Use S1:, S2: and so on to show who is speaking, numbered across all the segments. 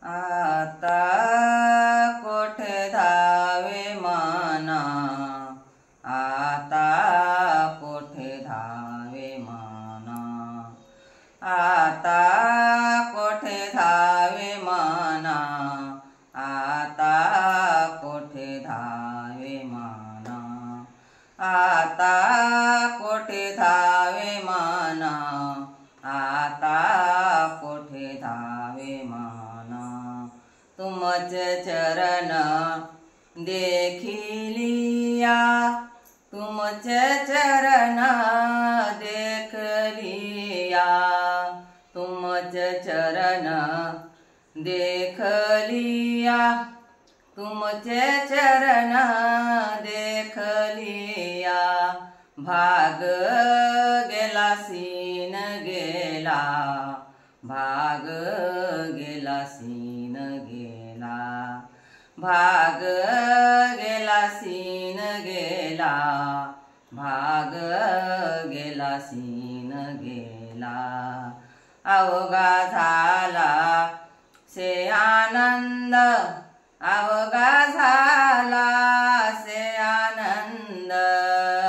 S1: आता कोठे धावे मना, आता कोठे धावे मना, आता कोठे धावे मना, आता कोठे धावे मना, आता कोठे धावे मना, आता कोठे धावे मना। तुमचे चरण देखिलिया, तुमचे चरण देखलिया, तुमचे चरण देखलिया, तुमचे चरण देखलिया। भाग गेला सीन गेला, भाग गेला सीन गेला, भाग गेला सीन गेला, भाग गेला सीन गेला। अवघा झाला से आनंद, अवघा झाला से आनंद,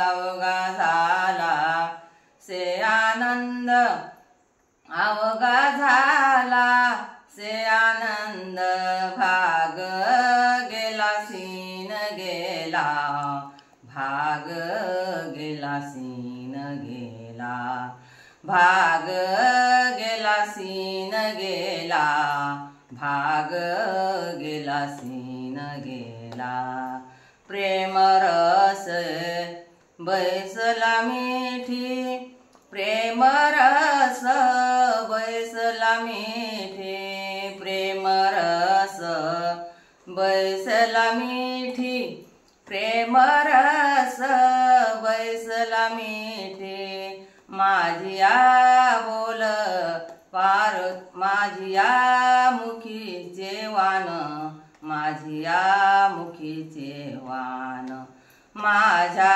S1: अवघा झाला से आनंद, अवघा झाला से आनंद। भाग गेला सीन गेला, भाग गेला सीन गेला, भाग गेला सीन गेला, भाग गेला सीन गेला। प्रेम रस बैसला मीठी, प्रेम रस बैसला मीठी, प्रेम रस बैसला मीठी, प्रेम रस बैसला मीठी। माझिया बोल पार, माझिया मुखीचे वान, माझिया मुखीचे वान, माझ्या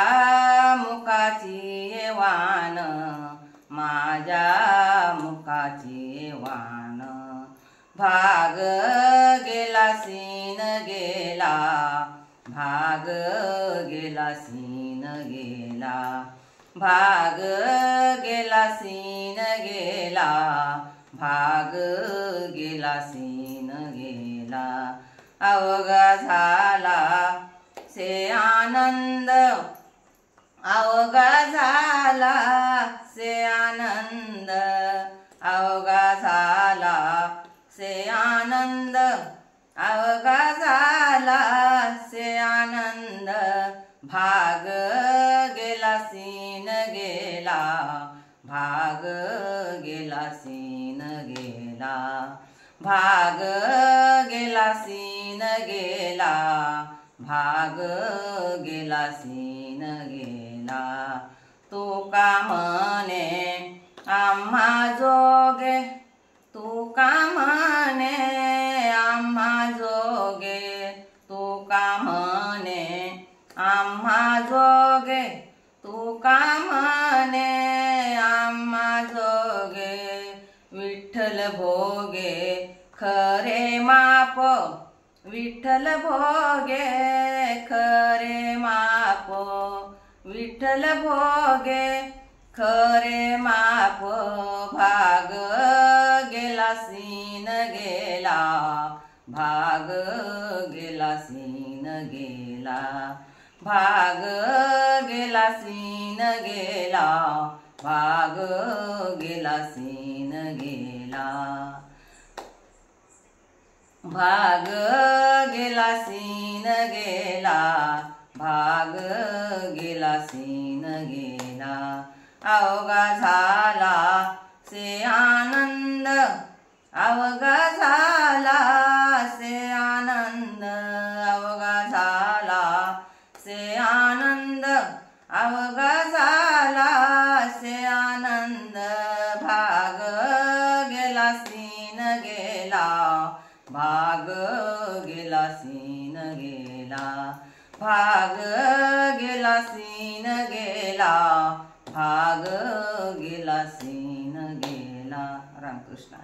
S1: मुखाची वान, माझ्या मुखाची वान। भाग गेला सीन गेला, भाग गेला सीन गेला, भाग गेला सीन गेला, भाग गेला सीन गेला। अवघा झाला से आनंद, अवघा झाला से आनंद, अवघा झाला से आनंद, अवघा झाला से आनंद। भाग गेला सीन गेला, भाग गेला सीन गेला, भाग गेला सीन गेला, भाग गेला सीन गेला। तू का म्हणे आम्हा जोगे, तू का म्हणे आम्हा जोगे, तू का म्हणे आम्हा जोगे, तू का म्हणे आम्हा जोगे। विठ्ठल भोगे खरे माप, विठ्ठल भोगे खरे माप, विठ्ठल भोगे खरे माप। भाग गेला सीन गेला, भाग गेला सीन गेला, भाग गेला सीन गेला, भाग गेला सीन गेला, भाग गेला सीन गेला, भाग गेला सीन गेला। अवघा झाला से आनंद, अवघा झाला से आनंद, अवघा झाला से आनंद, अवघा झाला से आनंद। भाग गेला सीन गेला, भाग गेला सीन गेला, भाग गेला सीन गेला, भाग गेला सीन गेला। रामकृष्ण।